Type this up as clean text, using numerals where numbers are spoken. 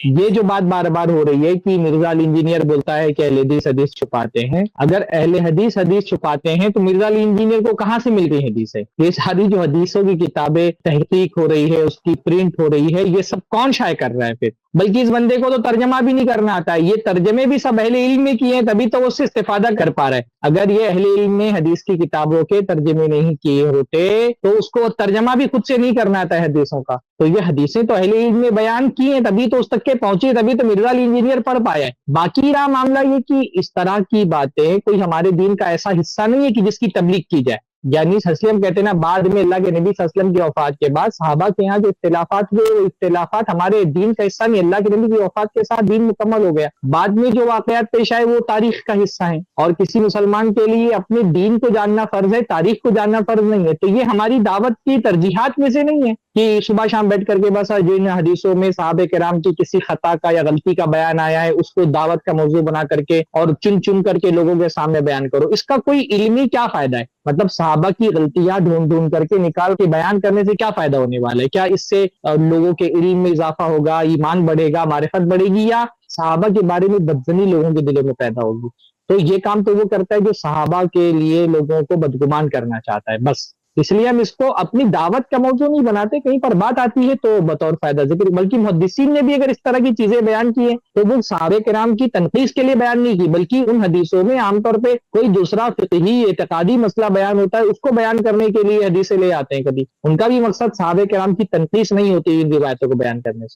یہ جو بات بار بار ہو رہی ہے کہ مرزا علی انجینئر بولتا ہے کہ اہل حدیث حدیث چھپاتے ہیں، اگر اہل حدیث حدیث چھپاتے ہیں تو مرزا علی انجینئر کو کہاں سے مل رہی حدیث ہے؟ یہ ساری جو حدیثوں کی کتابیں تحقیق ہو رہی ہے، اس کی پرنٹ ہو رہی ہے، یہ سب کون شائع کر رہا ہے پھر؟ بلکہ اس بندے کو تو ترجمہ بھی نہیں کرنا آتا ہے، یہ ترجمے بھی سب اہل علم میں کیے ہیں، تبھی تو وہ اس سے استفادہ کر پا رہا ہے۔ اگر یہ اہل علم نے حدیث کی کتابوں کے ترجمے نہیں کیے ہوتے تو اس کو ترجمہ بھی خود سے نہیں کرنا آتا ہے حدیثوں کا، تو یہ حدیثیں تو اہل علم نے بیان کی ہیں، تبھی تو اس تک کے پہنچی، تبھی تو مرزا علی انجینئر پڑھ پایا ہے۔ باقی رہا معاملہ یہ کہ اس طرح کی باتیں کوئی ہمارے دین کا ایسا حصہ نہیں ہے کہ جس کی تبلیغ کی جائے۔ یعنی صلی اللہ علیہ وسلم کہتے ہیں نا، بعد میں اللہ کے نبی صلی اللہ علیہ وسلم کی وفات کے بعد صحابہ کے یہاں جو اختلافات ہوئے، وہ اختلافات ہمارے دین کا حصہ نہیں، اللہ کے نبی کی وفات کے ساتھ دین مکمل ہو گیا۔ بعد میں جو واقعات پیش آئے وہ تاریخ کا حصہ ہیں، اور کسی مسلمان کے لیے اپنے دین کو جاننا فرض ہے، تاریخ کو جاننا فرض نہیں ہے۔ تو یہ ہماری دعوت کی ترجیحات میں سے نہیں ہے کہ صبح شام بیٹھ کر کے بس جن حدیثوں میں صحابہ کرام کی کسی خطا کا یا غلطی کا بیان آیا ہے اس کو دعوت کا موضوع بنا کر کے اور چن چن کر کے لوگوں کے سامنے بیان کرو۔ اس کا کوئی علمی کیا فائدہ ہے؟ مطلب صحابہ کی غلطیاں ڈھونڈ ڈھونڈ کر کے نکال کے بیان کرنے سے کیا فائدہ ہونے والا ہے؟ کیا اس سے لوگوں کے علم میں اضافہ ہوگا، ایمان بڑھے گا، معرفت بڑھے گی، یا صحابہ کے بارے میں بدظنی لوگوں کے دلوں میں پیدا ہوگی؟ تو یہ کام تو وہ کرتا ہے جو صحابہ کے لیے لوگوں کو بدگمان کرنا چاہتا ہے، بس اس لیے ہم اس کو اپنی دعوت کا موضوع نہیں بناتے۔ کہیں پر بات آتی ہے تو بطور فائدہ ذکر، بلکہ محدثین نے بھی اگر اس طرح کی چیزیں بیان کی ہیں تو وہ صحابہ کرام کی تنقید کے لیے بیان نہیں کی، بلکہ ان حدیثوں میں عام طور پہ کوئی دوسرا فقہی اعتقادی مسئلہ بیان ہوتا ہے، اس کو بیان کرنے کے لیے حدیثیں لے آتے ہیں۔ کبھی ان کا بھی مقصد صحابہ کرام کی تنقید نہیں ہوتی ان روایتوں کو بیان کرنے سے۔